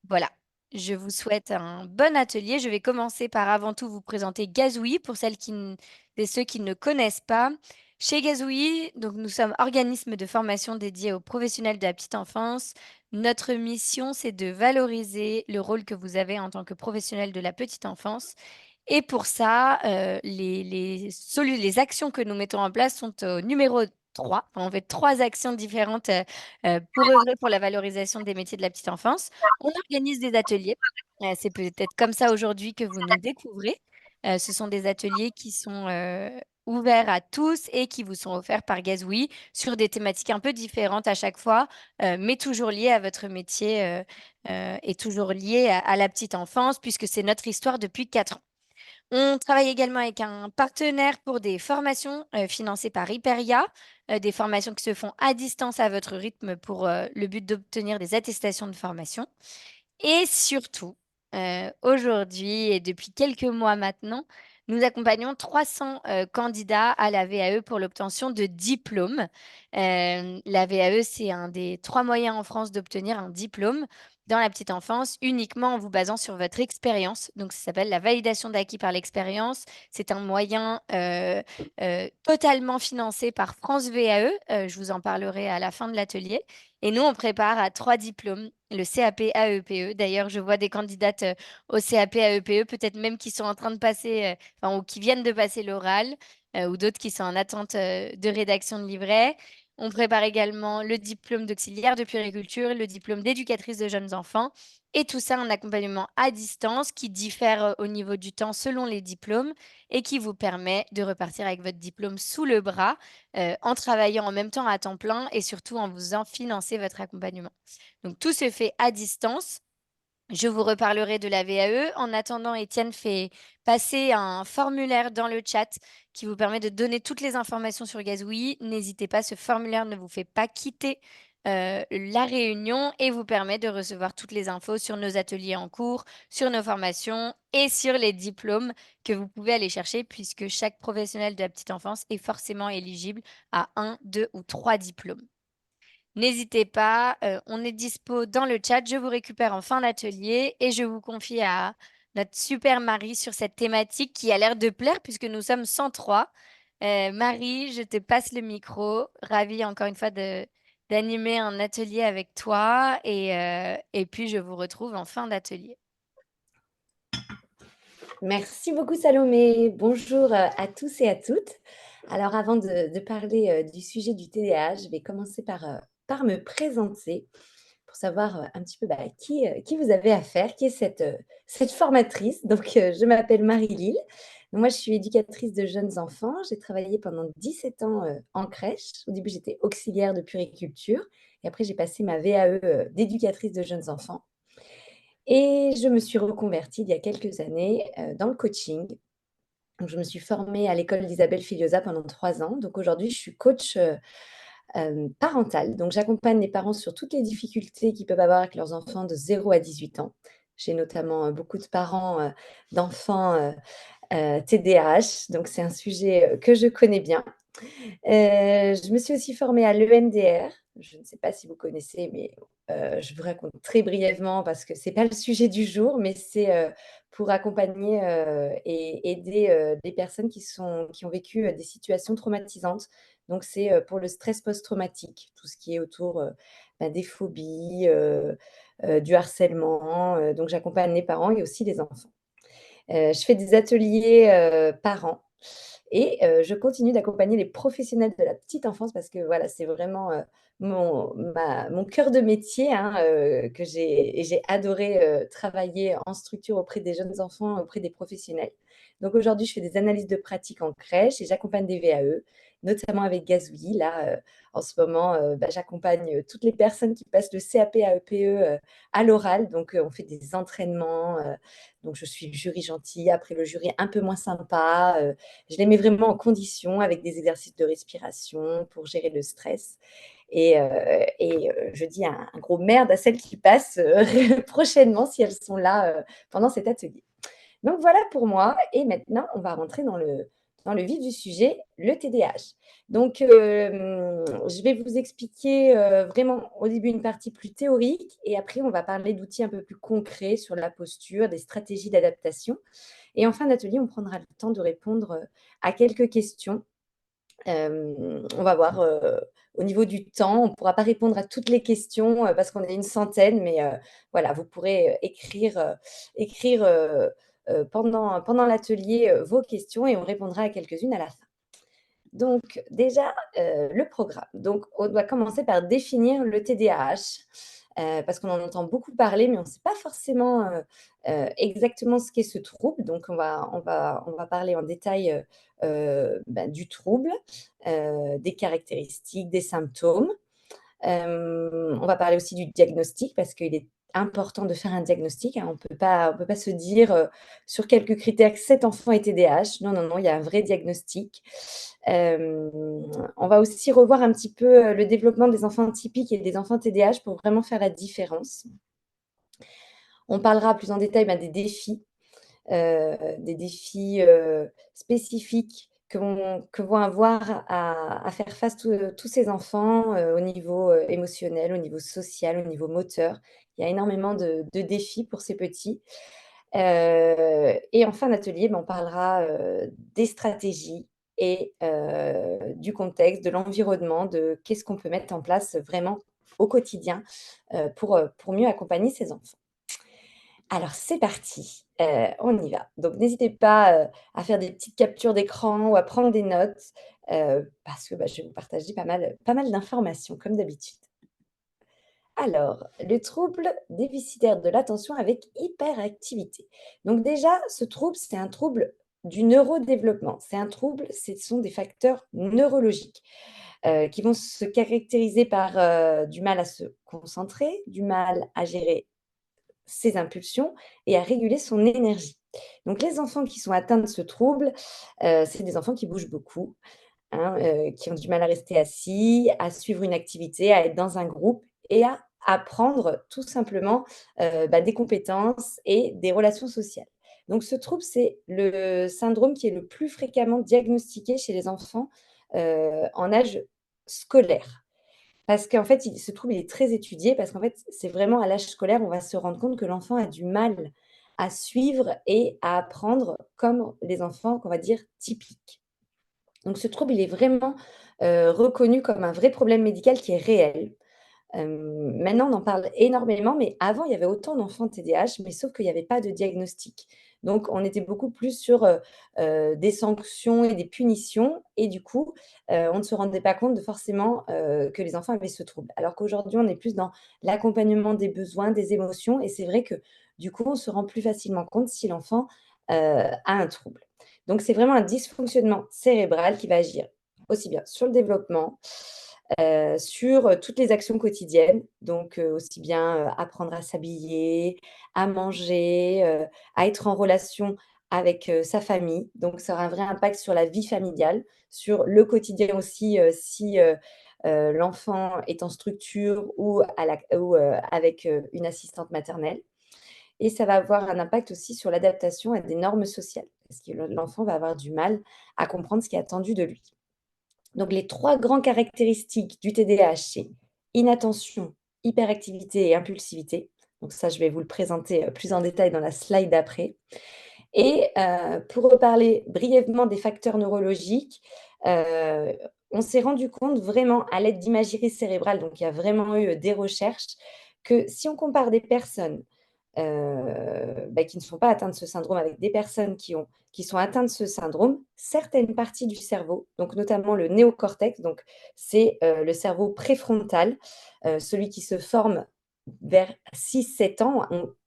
Voilà, je vous souhaite un bon atelier. Je vais commencer par avant tout vous présenter Gazouï pour celles et ceux qui ne connaissent pas. Chez Gazouï, donc nous sommes organisme de formation dédié aux professionnels de la petite enfance. Notre mission, c'est de valoriser le rôle que vous avez en tant que professionnel de la petite enfance. Et pour ça, les actions que nous mettons en place sont au numéro 3. On fait 3 actions différentes pour œuvrer pour la valorisation des métiers de la petite enfance. On organise des ateliers. C'est peut-être comme ça aujourd'hui que vous nous découvrez. Ce sont des ateliers qui sont ouverts à tous et qui vous sont offerts par Gazoui sur des thématiques un peu différentes à chaque fois, mais toujours liées à votre métier et toujours liées à la petite enfance, puisque c'est notre histoire depuis 4 ans. On travaille également avec un partenaire pour des formations financées par Hyperia, des formations qui se font à distance à votre rythme pour le but d'obtenir des attestations de formation. Et surtout, aujourd'hui et depuis quelques mois maintenant, nous accompagnons 300 candidats à la VAE pour l'obtention de diplômes. La VAE, c'est un des 3 moyens en France d'obtenir un diplôme dans la petite enfance, uniquement en vous basant sur votre expérience. Donc ça s'appelle la validation d'acquis par l'expérience. C'est un moyen, totalement financé par France VAE, je vous en parlerai à la fin de l'atelier et nous, on prépare à 3 diplômes, le CAP AEPE. D'ailleurs, je vois des candidates, au CAP AEPE, peut-être même qui sont en train de passer, enfin ou qui viennent de passer l'oral, ou d'autres qui sont en attente, de rédaction de livret. On prépare également le diplôme d'auxiliaire de puériculture, le diplôme d'éducatrice de jeunes enfants et tout ça en accompagnement à distance qui diffère, au niveau du temps selon les diplômes et qui vous permet de repartir avec votre diplôme sous le bras en travaillant en même temps à temps plein et surtout en vous en financer votre accompagnement. Donc tout se fait à distance. Je vous reparlerai de la VAE. En attendant, Étienne fait passer un formulaire dans le chat qui vous permet de donner toutes les informations sur Gazoui. N'hésitez pas, ce formulaire ne vous fait pas quitter la réunion et vous permet de recevoir toutes les infos sur nos ateliers en cours, sur nos formations et sur les diplômes que vous pouvez aller chercher puisque chaque professionnel de la petite enfance est forcément éligible à un, deux ou trois diplômes. N'hésitez pas, on est dispo dans le chat. Je vous récupère en fin d'atelier et je vous confie à notre super Marie sur cette thématique qui a l'air de plaire puisque nous sommes 103. Marie, je te passe le micro. Ravie encore une fois d'animer un atelier avec toi et puis je vous retrouve en fin d'atelier. Merci beaucoup Salomé. Bonjour à tous et à toutes. Alors avant de parler du sujet du TDAH, je vais commencer par me présenter pour savoir un petit peu qui vous avez affaire, qui est cette formatrice. Donc je m'appelle Marie-Lille. Moi je suis éducatrice de jeunes enfants. J'ai travaillé pendant 17 ans en crèche. Au début j'étais auxiliaire de puériculture et après j'ai passé ma VAE d'éducatrice de jeunes enfants. Et je me suis reconvertie il y a quelques années dans le coaching. Donc, je me suis formée à l'école d'Isabelle Filiosa pendant 3 ans. Donc aujourd'hui, je suis coach parentale. Donc j'accompagne les parents sur toutes les difficultés qu'ils peuvent avoir avec leurs enfants de 0 à 18 ans. J'ai notamment beaucoup de parents d'enfants TDAH. Donc c'est un sujet que je connais bien. Je me suis aussi formée à l'ENDR. Je ne sais pas si vous connaissez, mais je vous raconte très brièvement parce que c'est pas le sujet du jour, mais c'est, pour accompagner, et aider, des personnes qui ont vécu, des situations traumatisantes. Donc c'est, pour le stress post-traumatique, tout ce qui est autour, des phobies, du harcèlement, donc j'accompagne les parents et aussi les enfants. Je fais des ateliers, par an et je continue d'accompagner les professionnels de la petite enfance parce que voilà, c'est vraiment, mon cœur de métier, hein, que j'ai adoré, travailler en structure auprès des jeunes enfants, auprès des professionnels. Donc aujourd'hui, je fais des analyses de pratique en crèche et j'accompagne des VAE, notamment avec Gazoui. Là, en ce moment, j'accompagne, toutes les personnes qui passent le CAP AEPE, à l'oral. Donc on fait des entraînements, donc je suis le jury gentil, après le jury un peu moins sympa, je les mets vraiment en condition avec des exercices de respiration pour gérer le stress et je dis un gros merde à celles qui passent, prochainement si elles sont là, pendant cet atelier. Donc voilà pour moi et maintenant on va rentrer dans le vif du sujet, le TDAH. Donc, je vais vous expliquer vraiment au début une partie plus théorique et après on va parler d'outils un peu plus concrets sur la posture, des stratégies d'adaptation. Et en fin d'atelier, on prendra le temps de répondre à quelques questions. On va voir au niveau du temps, on ne pourra pas répondre à toutes les questions parce qu'on est une centaine, mais voilà, vous pourrez écrire pendant l'atelier vos questions et on répondra à quelques-unes à la fin. Donc déjà, le programme. Donc on doit commencer par définir le TDAH, parce qu'on en entend beaucoup parler, mais on ne sait pas forcément, exactement ce qu'est ce trouble. Donc on va parler en détail, du trouble, des caractéristiques, des symptômes. On va parler aussi du diagnostic parce qu'il est important de faire un diagnostic, hein. On peut pas se dire, sur quelques critères que cet enfant est TDAH. Non, non, non, il y a un vrai diagnostic. Hem, on va aussi revoir un petit peu, le développement des enfants typiques et des enfants TDAH pour vraiment faire la différence. On parlera plus en détail, des défis, spécifiques que vont avoir à faire face tous ces enfants, au niveau, émotionnel, au niveau social, au niveau moteur. Il y a énormément de défis pour ces petits. Et en fin d'atelier, on parlera, des stratégies et du contexte, de l'environnement, de qu'est-ce qu'on peut mettre en place vraiment au quotidien, pour mieux accompagner ces enfants. Alors c'est parti, on y va. Donc n'hésitez pas, à faire des petites captures d'écran ou à prendre des notes, parce que, je vais vous partager pas mal d'informations comme d'habitude. Alors, le trouble déficitaire de l'attention avec hyperactivité. Donc déjà, ce trouble, c'est un trouble du neurodéveloppement. C'est un trouble, ce sont des facteurs neurologiques, qui vont se caractériser par, du mal à se concentrer, du mal à gérer ses impulsions et à réguler son énergie. Donc les enfants qui sont atteints de ce trouble, c'est des enfants qui bougent beaucoup, hein, qui ont du mal à rester assis, à suivre une activité, à être dans un groupe et à apprendre tout simplement, des compétences et des relations sociales. Donc ce trouble, c'est le syndrome qui est le plus fréquemment diagnostiqué chez les enfants, en âge scolaire. Parce qu'en fait, ce trouble, il est très étudié parce qu'en fait, c'est vraiment à l'âge scolaire, on va se rendre compte que l'enfant a du mal à suivre et à apprendre comme les enfants qu'on va dire typiques. Donc ce trouble, il est vraiment, reconnu comme un vrai problème médical qui est réel. Maintenant, on en parle énormément, mais avant, il y avait autant d'enfants TDAH, mais sauf qu'il y avait pas de diagnostic. Donc on était beaucoup plus sur, des sanctions et des punitions et du coup, on ne se rendait pas compte de forcément, que les enfants avaient ce trouble. Alors qu'aujourd'hui, on est plus dans l'accompagnement des besoins, des émotions et c'est vrai que, du coup, on se rend plus facilement compte si l'enfant, a un trouble. Donc c'est vraiment un dysfonctionnement cérébral qui va agir aussi bien sur le développement, sur, toutes les actions quotidiennes, donc aussi bien, apprendre à s'habiller, à manger, à être en relation avec, sa famille. Donc ça aura un vrai impact sur la vie familiale, sur le quotidien aussi, si, l'enfant est en structure ou avec, une assistante maternelle et ça va avoir un impact aussi sur l'adaptation à des normes sociales, parce que l'enfant va avoir du mal à comprendre ce qui est attendu de lui. Donc les 3 grandes caractéristiques du TDAH, c'est inattention, hyperactivité et impulsivité. Donc ça, je vais vous le présenter, plus en détail dans la slide d'après et pour reparler brièvement des facteurs neurologiques, heu, on s'est rendu compte vraiment à l'aide d'imagerie cérébrale, donc il y a vraiment eu, des recherches, que si on compare des personnes qui ne sont pas atteints de ce syndrome avec des personnes qui sont atteintes de ce syndrome, certaines parties du cerveau, donc notamment le néocortex, donc c'est, le cerveau préfrontal, celui qui se forme vers 6-7 ans,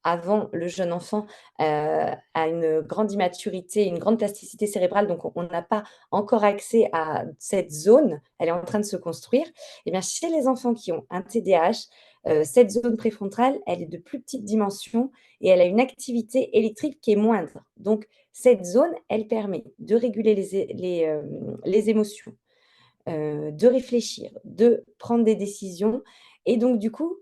avant le jeune enfant, a une grande immaturité, une grande plasticité cérébrale, donc on n'a pas encore accès à cette zone, elle est en train de se construire. Et bien chez les enfants qui ont un TDAH, cette zone préfrontale, elle est de plus petite dimension et elle a une activité électrique qui est moindre. Donc cette zone, elle permet de réguler les émotions, de réfléchir, de prendre des décisions et donc du coup,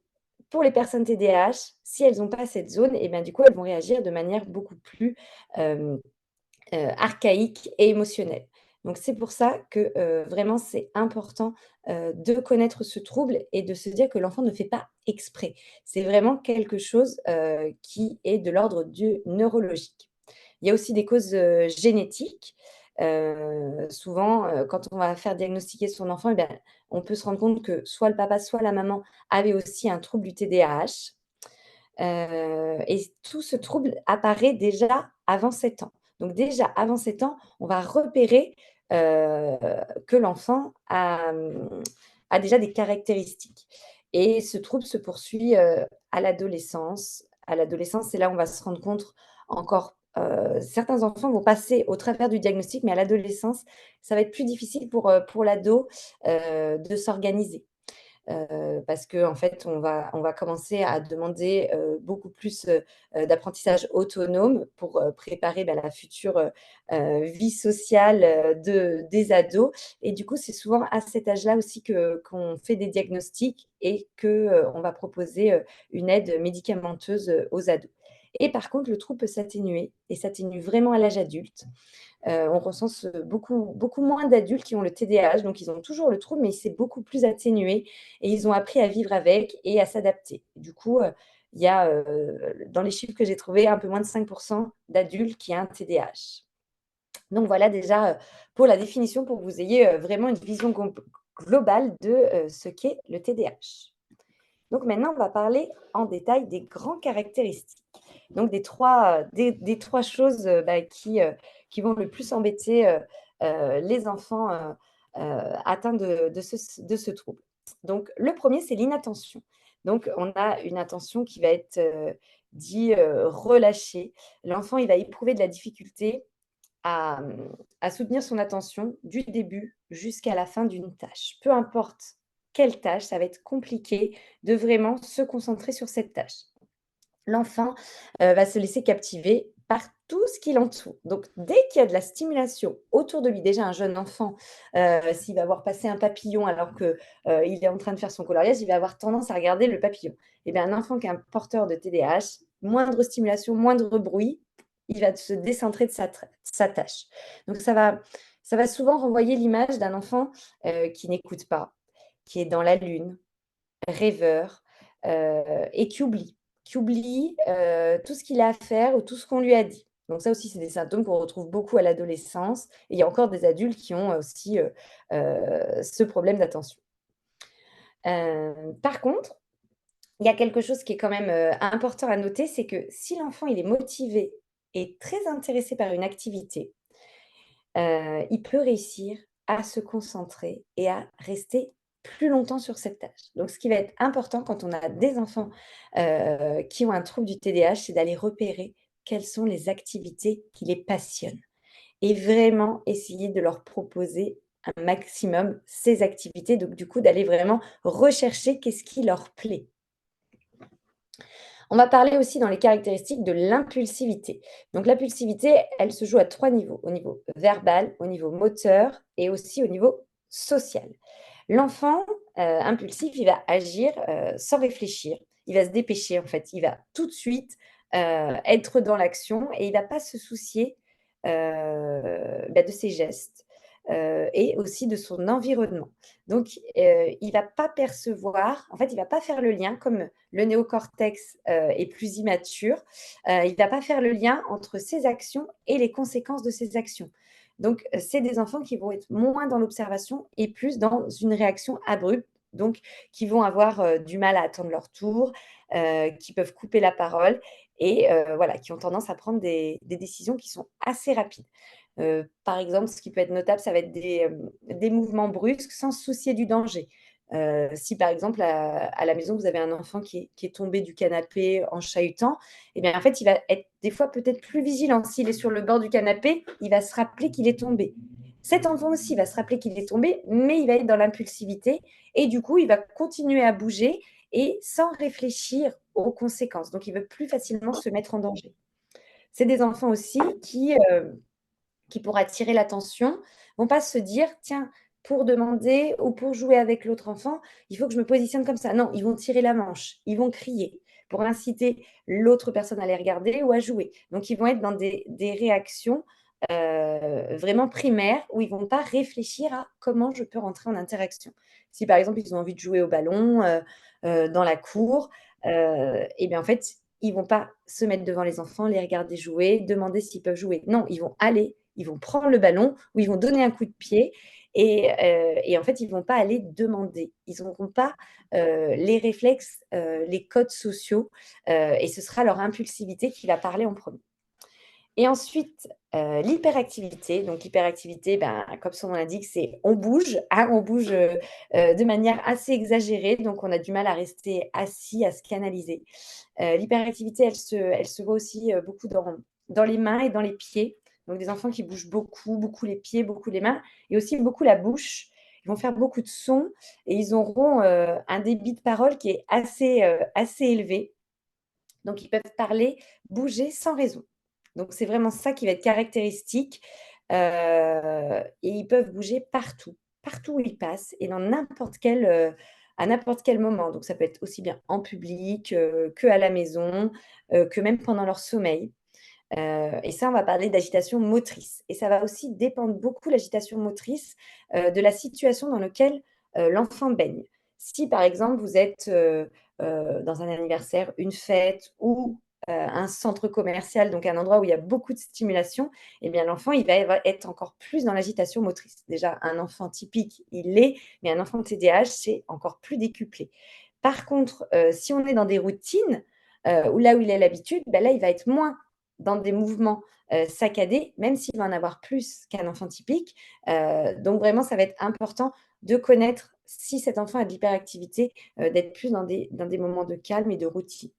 pour les personnes TDAH, si elles ont pas cette zone et bien du coup, elles vont réagir de manière beaucoup plus, archaïque et émotionnelle. Donc c'est pour ça que, vraiment c'est important, de connaître ce trouble et de se dire que l'enfant ne fait pas exprès. C'est vraiment quelque chose, qui est de l'ordre du neurologique. Il y a aussi des causes, génétiques. Souvent, quand on va faire diagnostiquer son enfant, et bien, on peut se rendre compte que soit le papa, soit la maman avait aussi un trouble du TDAH. Et tout ce trouble apparaît déjà avant 7 ans. Donc déjà avant 7 ans, on va repérer, heu, que l'enfant a déjà des caractéristiques et ce trouble se poursuit, à l'adolescence. À l'adolescence, c'est là où on va se rendre compte encore, certains enfants vont passer au travers du diagnostic, mais à l'adolescence, ça va être plus difficile pour l'ado, de s'organiser. Parce qu'en fait, on va commencer à demander, beaucoup plus, d'apprentissage autonome pour, préparer, bah, la future, vie sociale, des ados et du coup, c'est souvent à cet âge-là aussi que qu'on fait des diagnostics et que, on va proposer, une aide médicamenteuse, aux ados et par contre, le trouble peut s'atténuer et s'atténue vraiment à l'âge adulte. On recense, beaucoup moins d'adultes qui ont le TDAH, donc ils ont toujours le trouble, mais c'est beaucoup plus atténué et ils ont appris à vivre avec et à s'adapter. Du coup, il y a, dans les chiffres que j'ai trouvés, un peu moins de 5 d'adultes qui ont un TDAH. Donc voilà déjà, pour la définition, pour que vous ayez, vraiment une vision globale de, ce qu'est le TDAH. Donc maintenant, on va parler en détail des grandes caractéristiques. Donc des 3 choses, bah, qui vont le plus embêter, les enfants, atteints de ce trouble. Donc le premier, c'est l'inattention. Donc on a une attention qui va être, relâchée. L'enfant, il va éprouver de la difficulté à soutenir son attention du début jusqu'à la fin d'une tâche. Peu importe quelle tâche, ça va être compliqué de vraiment se concentrer sur cette tâche. L'enfant, va se laisser captiver par tout ce qui l'entoure. Donc dès qu'il y a de la stimulation autour de lui, déjà un jeune enfant, s'il va voir passer un papillon alors que, il est en train de faire son coloriage, il va avoir tendance à regarder le papillon. Et bien un enfant qui est un porteur de TDAH, moindre stimulation, moindre bruit, il va se décentrer de sa tâche. Donc ça va souvent renvoyer l'image d'un enfant, qui n'écoute pas, qui est dans la lune, rêveur, et qui oublie, tout ce qu'il a à faire ou tout ce qu'on lui a dit. Donc ça aussi, c'est des symptômes qu'on retrouve beaucoup à l'adolescence et il y a encore des adultes qui ont aussi, ce problème d'attention. Par contre, il y a quelque chose qui est quand même, important à noter, c'est que si l'enfant il est motivé et très intéressé par une activité, il peut réussir à se concentrer et à rester plus longtemps sur cette tâche. Donc ce qui va être important quand on a des enfants, qui ont un trouble du TDAH, c'est d'aller repérer quelles sont les activités qui les passionnent et vraiment essayer de leur proposer un maximum ces activités. Donc du coup, d'aller vraiment rechercher qu'est-ce qui leur plaît. On va parler aussi dans les caractéristiques de l'impulsivité. Donc l'impulsivité, elle se joue à 3 niveaux, au niveau verbal, au niveau moteur et aussi au niveau social. L'enfant, impulsif, il va agir, sans réfléchir. Il va se dépêcher en fait. Il va tout de suite, être dans l'action et il va pas se soucier, de ses gestes, et aussi de son environnement. Donc, il va pas percevoir en fait, il va pas faire le lien comme le néocortex, est plus immature, il va pas faire le lien entre ses actions et les conséquences de ses actions. Donc, c'est des enfants qui vont être moins dans l'observation et plus dans une réaction abrupte, donc qui vont avoir, du mal à attendre leur tour, qui peuvent couper la parole et voilà, qui ont tendance à prendre des décisions qui sont assez rapides. Par exemple, ce qui peut être notable, ça va être des mouvements brusques sans se soucier du danger. Si par exemple à la maison, vous avez un enfant qui est tombé du canapé en chahutant, et bien en fait, il va être des fois peut-être plus vigilant. S'il est sur le bord du canapé, il va se rappeler qu'il est tombé. Cet enfant aussi va se rappeler qu'il est tombé, mais il va être dans l'impulsivité et du coup, il va continuer à bouger et sans réfléchir aux conséquences. Donc, il va plus facilement se mettre en danger. C'est des enfants aussi qui pour attirer l'attention, vont pas se dire: «Tiens, pour demander ou pour jouer avec l'autre enfant, il faut que je me positionne comme ça». Non, ils vont tirer la manche, ils vont crier pour inciter l'autre personne à les regarder ou à jouer. Donc ils vont être dans des réactions, vraiment primaires où ils vont pas réfléchir à comment je peux rentrer en interaction. Si par exemple, ils ont envie de jouer au ballon, dans la cour, et bien en fait, ils vont pas se mettre devant les enfants, les regarder jouer, demander s'ils peuvent jouer. Non, ils vont aller, ils vont prendre le ballon ou ils vont donner un coup de pied et en fait, ils vont pas aller demander. Ils n'auront pas, les réflexes, les codes sociaux, et ce sera leur impulsivité qui va parler en premier. Et ensuite, l'hyperactivité. Donc l'hyperactivité, ben, comme son nom l'indique, c'est on bouge, hein, on bouge, de manière assez exagérée, donc on a du mal à rester assis, à se canaliser. L'hyperactivité, elle se voit aussi, beaucoup dans les mains et dans les pieds. Donc des enfants qui bougent beaucoup, beaucoup les pieds, beaucoup les mains et aussi beaucoup la bouche. Ils vont faire beaucoup de sons et ils auront, un débit de parole qui est assez élevé. Donc ils peuvent parler, bouger sans raison. Donc c'est vraiment ça qui va être caractéristique, et ils peuvent bouger partout, partout où ils passent et dans à n'importe quel moment. Donc ça peut être aussi bien en public, qu'à la maison, que même pendant leur sommeil. Et ça, on va parler d'agitation motrice et ça va aussi dépendre beaucoup, l'agitation motrice, de la situation dans laquelle, l'enfant baigne. Si par exemple vous êtes, dans un anniversaire, une fête ou, un centre commercial, donc un endroit où il y a beaucoup de stimulation, et bien l'enfant il va être encore plus dans l'agitation motrice. Déjà un enfant typique, il l'est, mais un enfant TDAH, c'est encore plus décuplé. Par contre, si on est dans des routines, où là où il a l'habitude, bah là il va être moins dans des mouvements, saccadés, même s'il va en avoir plus qu'un enfant typique. Donc vraiment, ça va être important de connaître si cet enfant a de l'hyperactivité, d'être plus dans des moments de calme et de routine.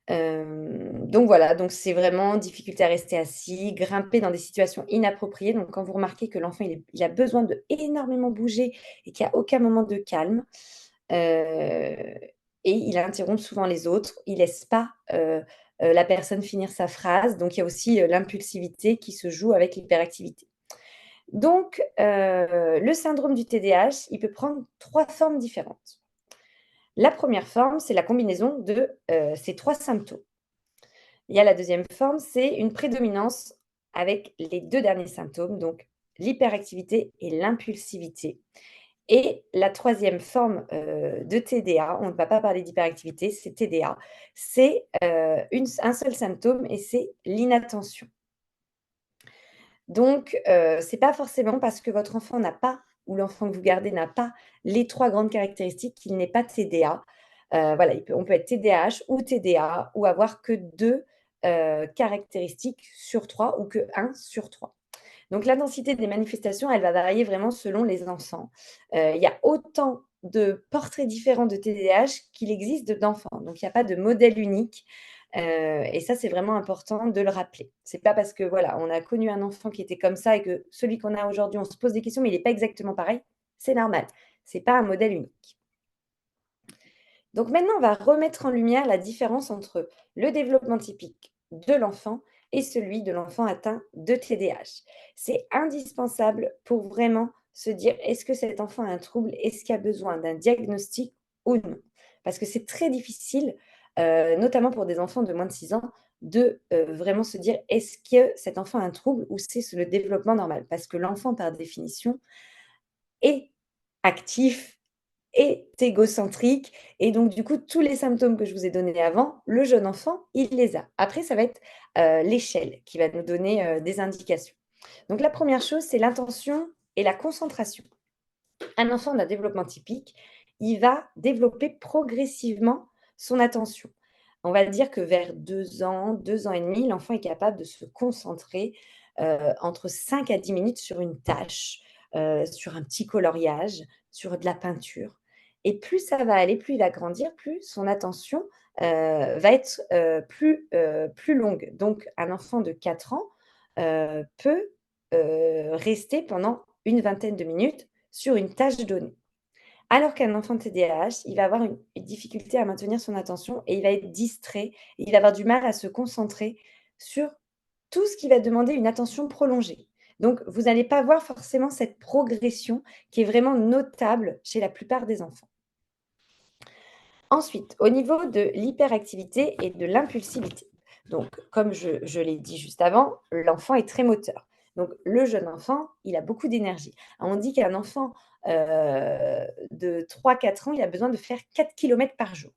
Donc voilà, donc c'est vraiment difficulté à rester assis, grimper dans des situations inappropriées. Donc quand vous remarquez que l'enfant il a besoin de énormément bouger et qu'il y a aucun moment de calme, heu et il interrompt souvent les autres. Il laisse pas, la personne finir sa phrase. Donc il y a aussi, l'impulsivité qui se joue avec l'hyperactivité. Donc le syndrome du TDAH, il peut prendre 3 formes différentes. La première forme, c'est la combinaison de, ces 3 symptômes. Il y a la deuxième forme, c'est une prédominance avec les 2 derniers symptômes, donc l'hyperactivité et l'impulsivité. Et la troisième forme, de TDA, on ne va pas parler d'hyperactivité, c'est TDA, c'est, un seul symptôme et c'est l'inattention. Donc c'est pas forcément parce que votre enfant n'a pas ou l'enfant que vous gardez n'a pas les 3 grandes caractéristiques qu'il n'est pas TDA. Voilà, on peut être TDAH ou TDA ou avoir que 2 caractéristiques sur 3 ou que 1 sur 3. Donc l'intensité des manifestations, elle va varier vraiment selon les enfants. Il y a autant de portraits différents de TDAH qu'il existe d'enfants. Donc il y a pas de modèle unique, et ça, c'est vraiment important de le rappeler. C'est pas parce que, voilà, on a connu un enfant qui était comme ça et que celui qu'on a aujourd'hui, on se pose des questions, mais il est pas exactement pareil, c'est normal. C'est pas un modèle unique. Donc maintenant, on va remettre en lumière la différence entre le développement typique de l'enfant et celui de l'enfant atteint de TDAH. C'est indispensable pour vraiment se dire, est-ce que cet enfant a un trouble? Est-ce qu'il a besoin d'un diagnostic ou non? Parce que c'est très difficile, notamment pour des enfants de moins de 6 ans, de vraiment se dire, est-ce que cet enfant a un trouble ou c'est le développement normal? Parce que l'enfant, par définition, est actif, est égocentrique et donc du coup, tous les symptômes que je vous ai donnés avant, le jeune enfant, il les a. Après, ça va être, l'échelle qui va nous donner, des indications. Donc la première chose, c'est l'intention et la concentration. Un enfant d'un développement typique, il va développer progressivement son attention. On va dire que vers 2 ans, 2 ans et demi, l'enfant est capable de se concentrer, entre 5 à 10 minutes sur une tâche, sur un petit coloriage, sur de la peinture et plus ça va aller, plus il va grandir, plus son attention, va être, plus longue. Donc un enfant de 4 ans, peut, rester pendant une vingtaine de minutes sur une tâche donnée. Alors qu'un enfant TDAH, il va avoir une difficulté à maintenir son attention et il va être distrait et il va avoir du mal à se concentrer sur tout ce qui va demander une attention prolongée. Donc vous n'allez pas voir forcément cette progression qui est vraiment notable chez la plupart des enfants. Ensuite, au niveau de l'hyperactivité et de l'impulsivité. Donc, comme je l'ai dit juste avant, l'enfant est très moteur. Donc, le jeune enfant, il a beaucoup d'énergie. On dit qu'un enfant de 3 4 ans, il a besoin de faire 4 kilomètres par jour.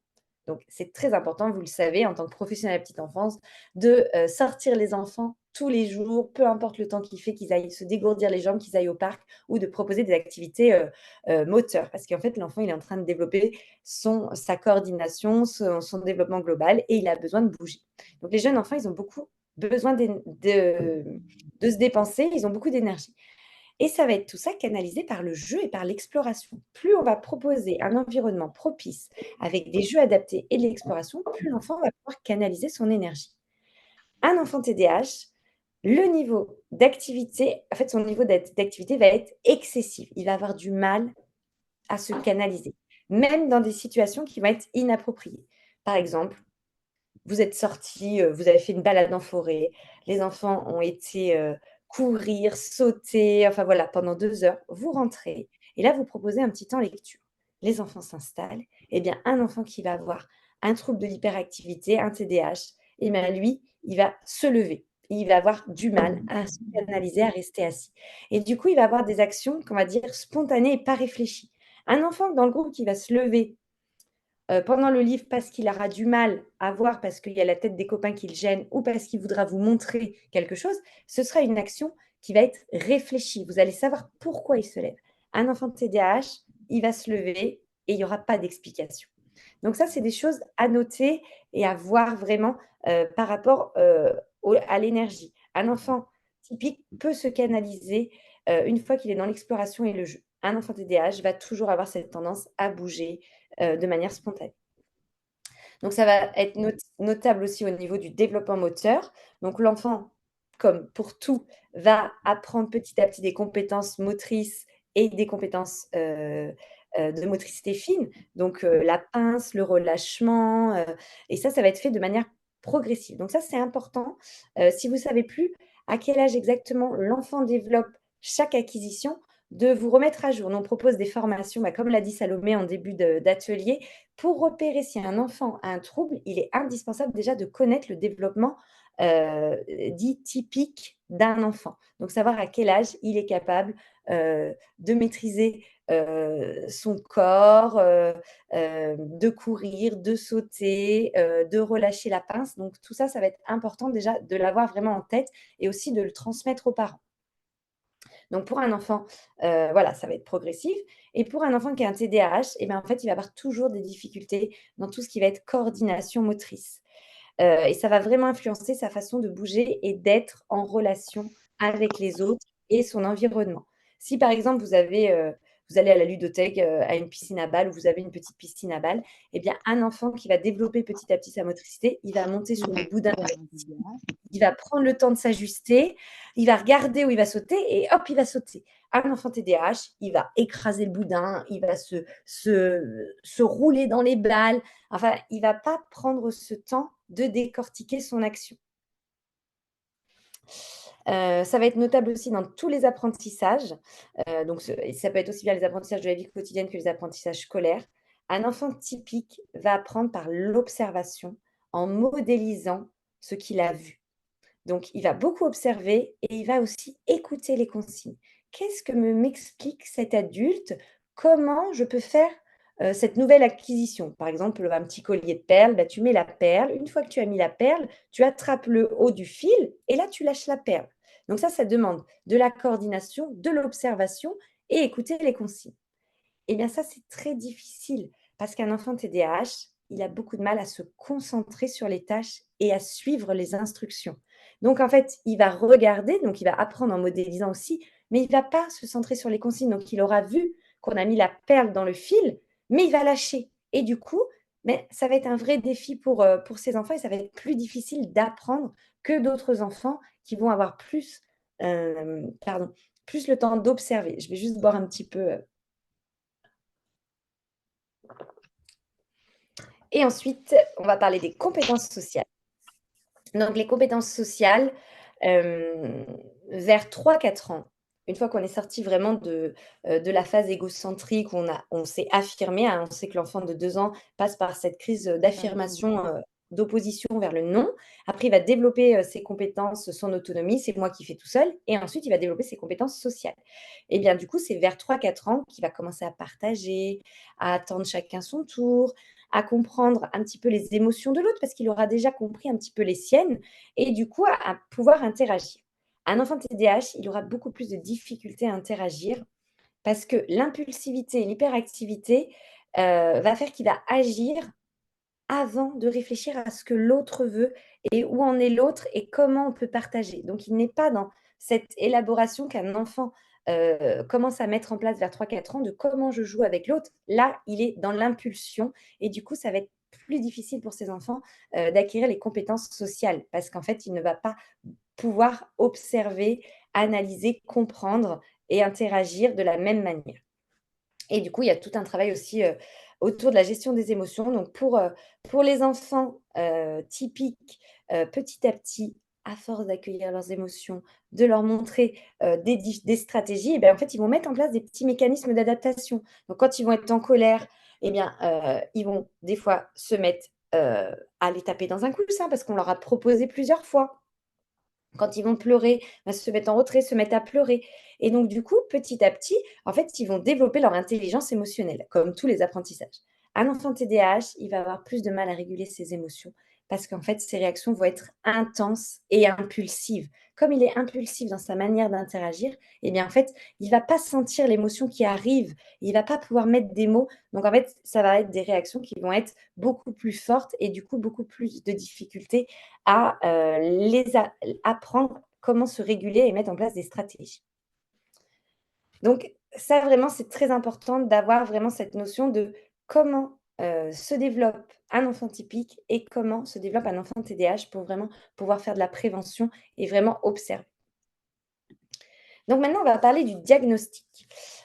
Donc, c'est très important, vous le savez, en tant que professionnel de la petite enfance, de sortir les enfants tous les jours, peu importe le temps qu'il fait, qu'ils aillent se dégourdir les jambes, qu'ils aillent au parc, ou de proposer des activités moteurs. Parce qu'en fait, l'enfant, il est en train de développer sa coordination, son développement global, et il a besoin de bouger. Donc, les jeunes enfants, ils ont beaucoup besoin de se dépenser, ils ont beaucoup d'énergie. Et ça va être tout ça canalisé par le jeu et par l'exploration. Plus on va proposer un environnement propice avec des jeux adaptés et de l'exploration, plus l'enfant va pouvoir canaliser son énergie. Un enfant TDAH, le niveau d'activité, en fait, son niveau d'activité va être excessif. Il va avoir du mal à se canaliser, même dans des situations qui vont être inappropriées. Par exemple, vous êtes sortis, vous avez fait une balade en forêt, les enfants ont été, courir, sauter, enfin voilà, pendant 2 heures. Vous rentrez et là, vous proposez un petit temps lecture. Les enfants s'installent et bien, un enfant qui va avoir un trouble de l'hyperactivité, un TDAH, et bien lui, il va se lever. Il va avoir du mal à se canaliser, à rester assis et du coup, il va avoir des actions qu'on va dire spontanées et pas réfléchies. Un enfant dans le groupe qui va se lever pendant le livre parce qu'il aura du mal à voir, parce qu'il y a la tête des copains qui le gêne ou parce qu'il voudra vous montrer quelque chose, ce sera une action qui va être réfléchie. Vous allez savoir pourquoi il se lève. Un enfant de TDAH, il va se lever et il n'y aura pas d'explication. Donc ça, c'est des choses à noter et à voir vraiment par rapport à l'énergie. Un enfant typique peut se canaliser une fois qu'il est dans l'exploration et le jeu. Un enfant TDAH va toujours avoir cette tendance à bouger de manière spontanée. Donc ça va être notable aussi au niveau du développement moteur. Donc l'enfant, comme pour tout, va apprendre petit à petit des compétences motrices et des compétences de motricité fine. Donc la pince, le relâchement, et ça va être fait de manière progressive. Donc ça, c'est important. Si vous ne savez plus à quel âge exactement l'enfant développe chaque acquisition, de vous remettre à jour. Nous, on propose des formations, comme l'a dit Salomé en début d'atelier, pour repérer si un enfant a un trouble, il est indispensable déjà de connaître le développement dit typique d'un enfant. Donc savoir à quel âge il est capable de maîtriser son corps, de courir, de sauter, de relâcher la pince. Donc tout ça, ça va être important déjà de l'avoir vraiment en tête et aussi de le transmettre aux parents. Donc pour un enfant, voilà, ça va être progressif et pour un enfant qui a un TDAH et ben, en fait, il va avoir toujours des difficultés dans tout ce qui va être coordination motrice, et ça va vraiment influencer sa façon de bouger et d'être en relation avec les autres et son environnement. Si par exemple vous allez à la ludothèque, à une piscine à balles ou vous avez une petite piscine à balles et bien un enfant qui va développer petit à petit sa motricité, il va monter sur le boudin de la piscine, il va prendre le temps de s'ajuster, il va regarder où il va sauter et hop, il va sauter. Un enfant TDAH, il va écraser le boudin, il va se rouler dans les balles. Enfin, il va pas prendre ce temps de décortiquer son action. Ça va être notable aussi dans tous les apprentissages, donc ça peut être aussi bien les apprentissages de la vie quotidienne que les apprentissages scolaires. Un enfant typique va apprendre par l'observation, en modélisant ce qu'il a vu. Donc, il va beaucoup observer et il va aussi écouter les consignes. Qu'est-ce que m'explique cet adulte? Comment je peux faire cette nouvelle acquisition? Par exemple, un petit collier de perles, bah, tu mets la perle. Une fois que tu as mis la perle, tu attrapes le haut du fil et là, tu lâches la perle. Donc ça demande de la coordination, de l'observation et écouter les consignes. Eh bien ça, c'est très difficile parce qu'un enfant TDAH, il a beaucoup de mal à se concentrer sur les tâches et à suivre les instructions. Donc en fait, il va regarder, donc il va apprendre en modélisant aussi, mais il ne va pas se centrer sur les consignes. Donc il aura vu qu'on a mis la perle dans le fil, mais il va lâcher. Et du coup, mais ça va être un vrai défi pour ces enfants et ça va être plus difficile d'apprendre que d'autres enfants qui vont avoir plus le temps d'observer. Je vais juste boire un petit peu. Et ensuite, on va parler des compétences sociales. Donc les compétences sociales, vers 3 4 ans, une fois qu'on est sorti vraiment de la phase égocentrique où on s'est affirmé, hein, on sait que l'enfant de 2 ans passe par cette crise, d'affirmation, d'opposition vers le non. Après, il va développer ses compétences, son autonomie, c'est moi qui fais tout seul. Et ensuite, il va développer ses compétences sociales. Et bien, du coup, c'est vers 3-4 ans qu'il va commencer à partager, à attendre chacun son tour, à comprendre un petit peu les émotions de l'autre, parce qu'il aura déjà compris un petit peu les siennes, et du coup, à pouvoir interagir. Un enfant TDAH, il aura beaucoup plus de difficultés à interagir parce que l'impulsivité et l'hyperactivité va faire qu'il va agir avant de réfléchir à ce que l'autre veut et où en est l'autre et comment on peut partager. Donc il n'est pas dans cette élaboration qu'un enfant, commence à mettre en place vers 3-4 ans de comment je joue avec l'autre. Là, il est dans l'impulsion et du coup, ça va être plus difficile pour ces enfants, d'acquérir les compétences sociales parce qu'en fait, il ne va pas pouvoir observer, analyser, comprendre et interagir de la même manière. Et du coup, il y a tout un travail aussi, autour de la gestion des émotions. Donc pour les enfants, typiques, petit à petit, à force d'accueillir leurs émotions, de leur montrer, des stratégies et bien, en fait, ils vont mettre en place des petits mécanismes d'adaptation. Donc quand ils vont être en colère et bien, ils vont des fois se mettre, à les taper dans un coussin parce qu'on leur a proposé plusieurs fois. Quand ils vont pleurer, bah, se mettre en retrait, se mettre à pleurer et donc du coup, petit à petit, en fait, ils vont développer leur intelligence émotionnelle, comme tous les apprentissages. Un enfant TDAH, il va avoir plus de mal à réguler ses émotions parce qu'en fait, ses réactions vont être intenses et impulsives. Comme il est impulsif dans sa manière d'interagir, eh bien, en fait, il va pas sentir l'émotion qui arrive, il va pas pouvoir mettre des mots. Donc en fait, ça va être des réactions qui vont être beaucoup plus fortes et du coup, beaucoup plus de difficultés à, apprendre comment se réguler et mettre en place des stratégies. Donc ça vraiment, c'est très important d'avoir vraiment cette notion de comment, se développe un enfant typique et comment se développe un enfant TDAH pour vraiment pouvoir faire de la prévention et vraiment observer. Donc maintenant, on va parler du diagnostic.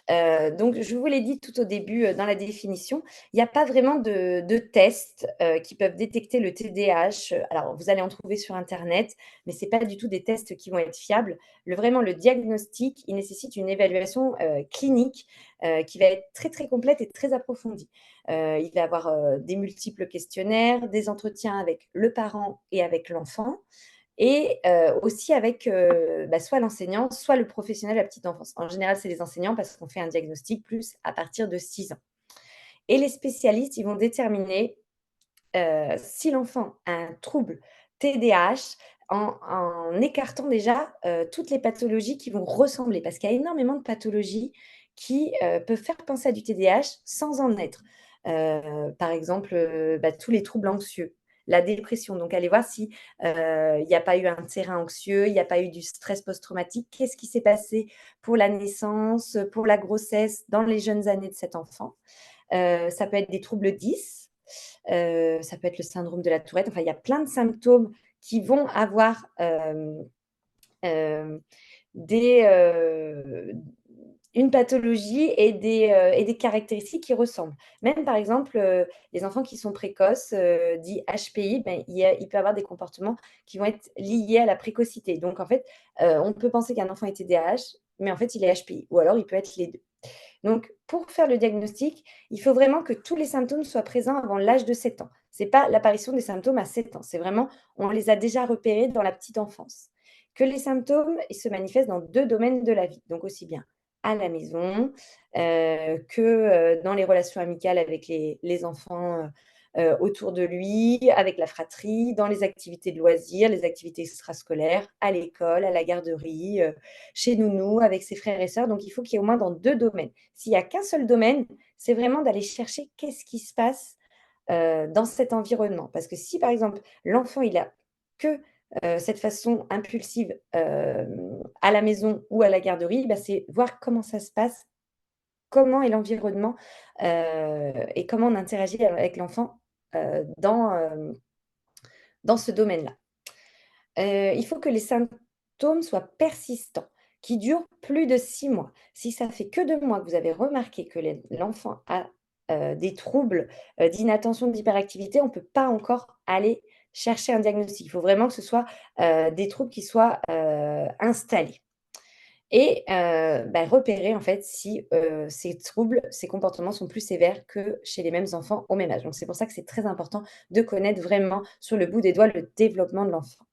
Donc je vous l'ai dit tout au début, dans la définition, il n'y a pas vraiment de tests, qui peuvent détecter le TDAH. Alors vous allez en trouver sur internet, mais ce n'est pas du tout des tests qui vont être fiables. Le diagnostic, il nécessite une évaluation, clinique, qui va être très, très complète et très approfondie. Il va y avoir, des multiples questionnaires, des entretiens avec le parent et avec l'enfant et aussi avec, soit l'enseignant, soit le professionnel de la petite enfance. En général, c'est les enseignants parce qu'on fait un diagnostic plus à partir de 6 ans et les spécialistes, ils vont déterminer, si l'enfant a un trouble TDAH en écartant déjà, toutes les pathologies qui vont ressembler. Parce qu'il y a énormément de pathologies qui, peuvent faire penser à du TDAH sans en être. Par exemple, tous les troubles anxieux, la dépression. Donc allez voir si, il n'y a pas eu un terrain anxieux, il n'y a pas eu du stress post-traumatique. Qu'est-ce qui s'est passé pour la naissance, pour la grossesse, dans les jeunes années de cet enfant? Ça peut être des troubles 10, ça peut être le syndrome de la Tourette. Enfin, il y a plein de symptômes qui vont avoir, hem, des, une pathologie et des caractéristiques qui ressemblent. Même par exemple, les enfants qui sont précoces, dits HPI, ben, il peut avoir des comportements qui vont être liés à la précocité. Donc en fait, on peut penser qu'un enfant est TDAH, mais en fait il est HPI ou alors il peut être les 2. Donc, pour faire le diagnostic, il faut vraiment que tous les symptômes soient présents avant l'âge de 7 ans. Ce n'est pas l'apparition des symptômes à 7 ans, c'est vraiment, on les a déjà repérés dans la petite enfance. Que les symptômes, ils se manifestent dans 2 domaines de la vie, donc aussi bien à la maison, que, dans les relations amicales avec les enfants, autour de lui, avec la fratrie, dans les activités de loisirs, les activités extrascolaires, à l'école, à la garderie, chez nounou, avec ses frères et sœurs. Donc il faut qu'il y ait au moins dans 2 domaines. S'il y a qu'un seul domaine, c'est vraiment d'aller chercher qu'est-ce qui se passe, dans cet environnement. Parce que si, par exemple, l'enfant, il a que, cette façon impulsive, à la maison ou à la garderie, bah, c'est voir comment ça se passe, comment est l'environnement, et comment on interagit avec l'enfant, dans ce domaine-là. Il faut que les symptômes soient persistants, qui durent plus de 6 mois. Si ça fait que 2 mois que vous avez remarqué que l'enfant a, des troubles, d'inattention, d'hyperactivité, on ne peut pas encore aller chercher un diagnostic. Il faut vraiment que ce soit, des troubles qui soient, installés. et repérer en fait si, ces troubles, ces comportements sont plus sévères que chez les mêmes enfants au même âge. Donc c'est pour ça que c'est très important de connaître vraiment sur le bout des doigts le développement de l'enfant.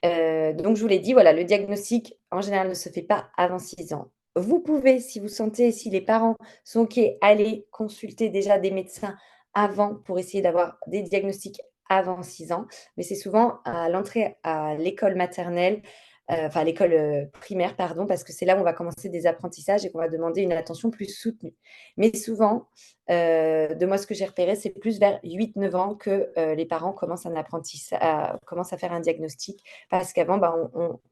Donc je vous l'ai dit, voilà, le diagnostic en général ne se fait pas avant 6 ans. Vous pouvez, si vous sentez, si les parents sont OK, aller consulter déjà des médecins avant pour essayer d'avoir des diagnostics avant 6 ans. Mais c'est souvent à l'entrée à l'école maternelle, enfin à l'école, primaire pardon, parce que c'est là où on va commencer des apprentissages et qu'on va demander une attention plus soutenue. Mais souvent, de moi ce que j'ai repéré, c'est plus vers 8-9 ans que, les parents commencent à faire un diagnostic parce qu'avant,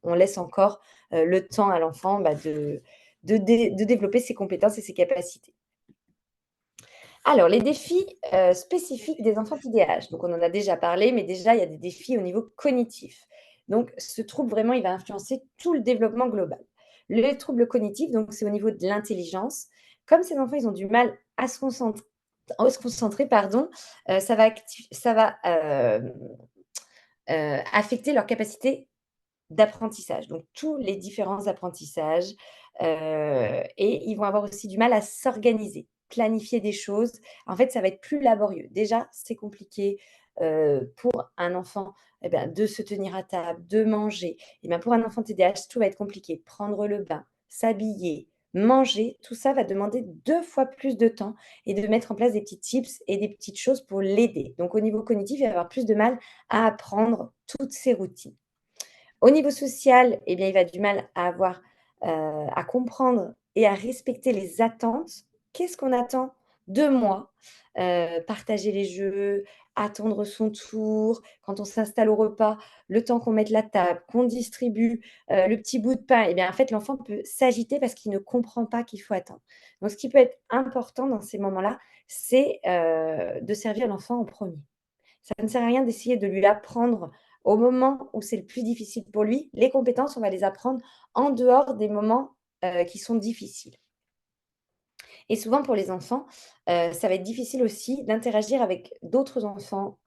on laisse encore, le temps à l'enfant, de développer ses compétences et ses capacités. Alors les défis, spécifiques des enfants TDAH, donc on en a déjà parlé, mais déjà il y a des défis au niveau cognitif. Donc ce trouble vraiment, il va influencer tout le développement global. Les troubles cognitifs, donc c'est au niveau de l'intelligence. Comme ces enfants, ils ont du mal à se concentrer, pardon, ça va affecter leur capacité d'apprentissage, donc tous les différents apprentissages, et ils vont avoir aussi du mal à s'organiser, planifier des choses. En fait, ça va être plus laborieux. Déjà, c'est compliqué, pour un enfant, de se tenir à table, de manger. Et bien, pour un enfant TDAH, tout va être compliqué. Prendre le bain, s'habiller, manger, tout ça va demander 2 fois plus de temps et de mettre en place des petits tips et des petites choses pour l'aider. Donc au niveau cognitif, il va avoir plus de mal à apprendre toutes ces routines. Au niveau social, eh bien, il va du mal à avoir, à comprendre et à respecter les attentes. Qu'est-ce qu'on attend de moi? Partager les jeux, attendre son tour, quand on s'installe au repas, le temps qu'on mette la table, qu'on distribue, le petit bout de pain, eh bien, en fait, l'enfant peut s'agiter parce qu'il ne comprend pas qu'il faut attendre. Donc ce qui peut être important dans ces moments-là, c'est, de servir l'enfant en premier. Ça ne sert à rien d'essayer de lui apprendre au moment où c'est le plus difficile pour lui. Les compétences, on va les apprendre en dehors des moments, qui sont difficiles. Et souvent pour les enfants, ça va être difficile aussi d'interagir avec d'autres enfants,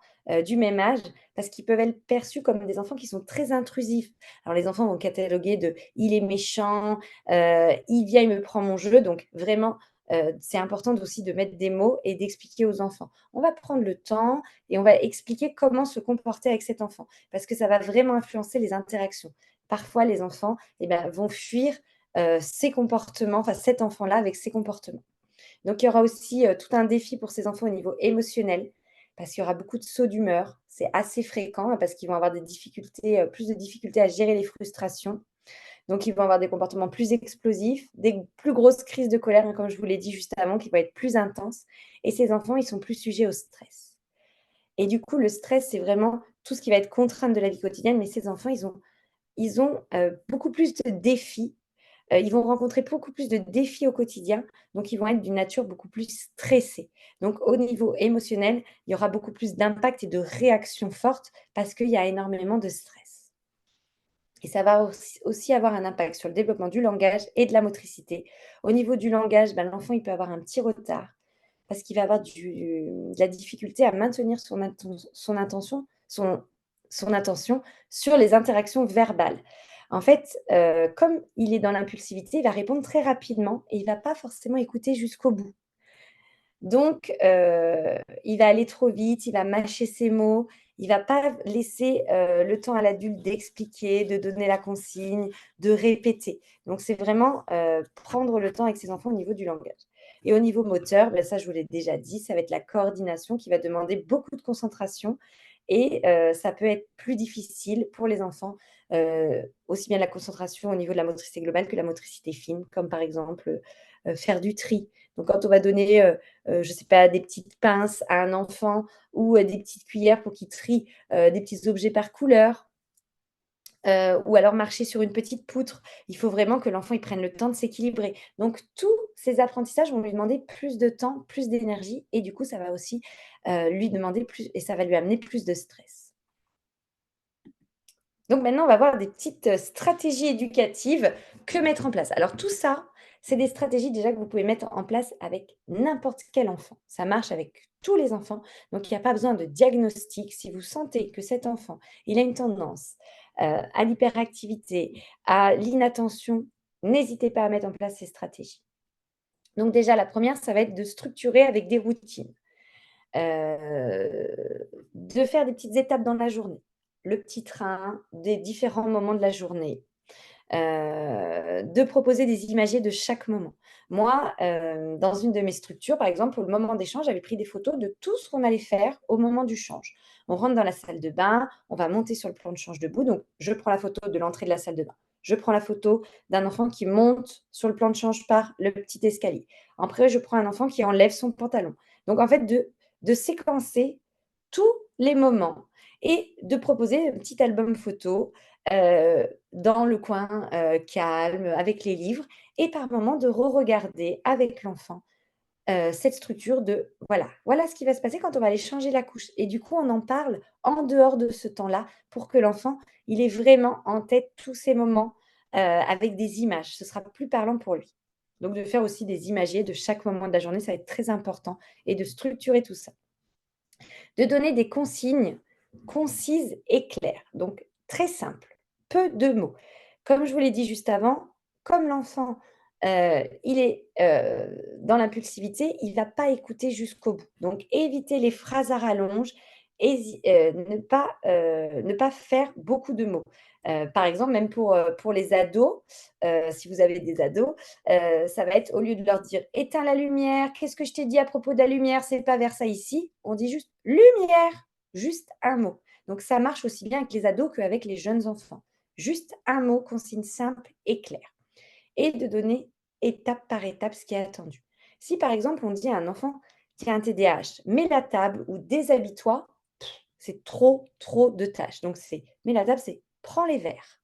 du même âge, parce qu'ils peuvent être perçus comme des enfants qui sont très intrusifs. Alors les enfants vont cataloguer de: «Il est méchant», «Il vient, il me prend mon jeu», donc vraiment, c'est important aussi de mettre des mots et d'expliquer aux enfants. On va prendre le temps et on va expliquer comment se comporter avec cet enfant, parce que ça va vraiment influencer les interactions. Parfois les enfants, vont fuir, ces comportements, enfin cet enfant-là avec ses comportements. Donc il y aura aussi, tout un défi pour ces enfants au niveau émotionnel, parce qu'il y aura beaucoup de sauts d'humeur. C'est assez fréquent, parce qu'ils vont avoir des difficultés, plus de difficultés à gérer les frustrations. Donc ils vont avoir des comportements plus explosifs, des plus grosses crises de colère, hein, comme je vous l'ai dit juste avant, qui vont être plus intenses et ces enfants, ils sont plus sujets au stress. Et du coup, le stress, c'est vraiment tout ce qui va être contrainte de la vie quotidienne, mais ces enfants, ils ont beaucoup plus de défis. Ils vont rencontrer beaucoup plus de défis au quotidien, donc ils vont être d'une nature beaucoup plus stressée. Donc au niveau émotionnel, il y aura beaucoup plus d'impact et de réactions fortes parce qu'il y a énormément de stress. Et ça va aussi avoir un impact sur le développement du langage et de la motricité. Au niveau du langage, l'enfant, il peut avoir un petit retard parce qu'il va avoir de la difficulté à maintenir son attention sur les interactions verbales. En fait, comme il est dans l'impulsivité, il va répondre très rapidement et il va pas forcément écouter jusqu'au bout. Donc, il va aller trop vite, il va mâcher ses mots, il va pas laisser, le temps à l'adulte d'expliquer, de donner la consigne, de répéter. Donc c'est vraiment, prendre le temps avec ses enfants au niveau du langage. Et au niveau moteur, ça je vous l'ai déjà dit, ça va être la coordination qui va demander beaucoup de concentration et ça peut être plus difficile pour les enfants, aussi bien la concentration au niveau de la motricité globale que la motricité fine, comme par exemple, faire du tri. Donc quand on va donner, je ne sais pas, des petites pinces à un enfant ou, des petites cuillères pour qu'il trie, des petits objets par couleur, ou alors marcher sur une petite poutre. Il faut vraiment que l'enfant, il prenne le temps de s'équilibrer. Donc tous ces apprentissages vont lui demander plus de temps, plus d'énergie et du coup, ça va aussi, lui demander plus et ça va lui amener plus de stress. Donc maintenant, on va voir des petites, stratégies éducatives que mettre en place. Alors tout ça, C'est des stratégies déjà que vous pouvez mettre en place avec n'importe quel enfant. Ça marche avec tous les enfants, donc il n'y a pas besoin de diagnostic. Si vous sentez que cet enfant, il a une tendance à l'hyperactivité, à l'inattention, n'hésitez pas à mettre en place ces stratégies. Donc déjà, la première, ça va être de structurer avec des routines, de faire des petites étapes dans la journée, le petit train, des différents moments de la journée, de proposer des imagiers de chaque moment. Moi, dans une de mes structures, par exemple, pour le moment d'échange, j'avais pris des photos de tout ce qu'on allait faire au moment du change. On rentre dans la salle de bain, on va monter sur le plan de change debout, donc je prends la photo de l'entrée de la salle de bain. Je prends la photo d'un enfant qui monte sur le plan de change par le petit escalier. Après, je prends un enfant qui enlève son pantalon. Donc, en fait, de séquencer tous les moments et de proposer un petit album photo dans le coin calme, avec les livres, et par moment de re-regarder avec l'enfant cette structure de voilà ce qui va se passer quand on va aller changer la couche. Et du coup, on en parle en dehors de ce temps-là pour que l'enfant, il ait vraiment en tête tous ces moments avec des images. Ce sera plus parlant pour lui. Donc, de faire aussi des imagiers de chaque moment de la journée, ça va être très important et de structurer tout ça. De donner des consignes concises et claires, donc très simple, peu de mots. Comme je vous l'ai dit juste avant, comme l'enfant, il est, dans l'impulsivité, il ne va pas écouter jusqu'au bout. Donc évitez les phrases à rallonge, ne pas faire beaucoup de mots. Par exemple, même pour les ados, si vous avez des ados, ça va être au lieu de leur dire: «Éteins la lumière, qu'est-ce que je t'ai dit à propos de la lumière? C'est pas vers ça ici». On dit juste: «Lumière», juste un mot. Donc ça marche aussi bien avec les ados qu'avec les jeunes enfants. Juste un mot, consigne simple et claire. Et de donner étape par étape ce qui est attendu. Si par exemple on dit à un enfant qui a un TDAH: «Mets la table» ou «Déshabille-toi», c'est trop, trop de tâches. Donc c'est mets la table, c'est prends les verres,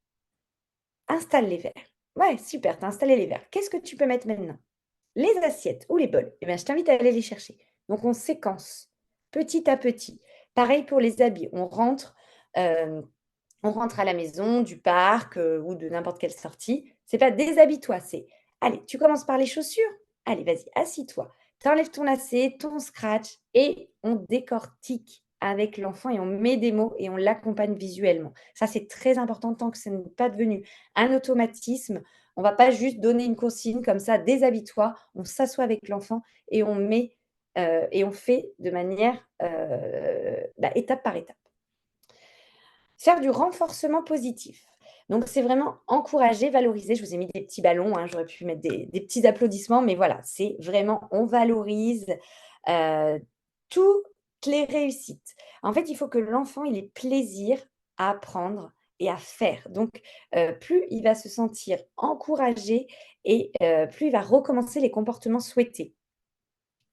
installe les verres. Ouais, super, tu as installé les verres. Qu'est-ce que tu peux mettre maintenant? Les assiettes ou les bols, eh bien, je t'invite à aller les chercher. Donc, on séquence petit à petit. Pareil pour les habits. Euh, on rentre à la maison, du parc ou de n'importe quelle sortie. C'est pas déshabille-toi, c'est allez, tu commences par les chaussures. Allez, vas-y, assis-toi. T'enlèves ton lacet, ton scratch et on décortique avec l'enfant et on met des mots et on l'accompagne visuellement. Ça, c'est très important tant que ce n'est pas devenu un automatisme. On va pas juste donner une consigne comme ça, déshabille-toi. On s'assoit avec l'enfant et on met et on fait de manière étape par étape. Faire du renforcement positif. Donc, c'est vraiment encourager, valoriser. Je vous ai mis des petits ballons, hein, j'aurais pu mettre des petits applaudissements, mais voilà, c'est vraiment, on valorise toutes les réussites. En fait, il faut que l'enfant il ait plaisir à apprendre et à faire. Donc, plus il va se sentir encouragé et plus il va recommencer les comportements souhaités.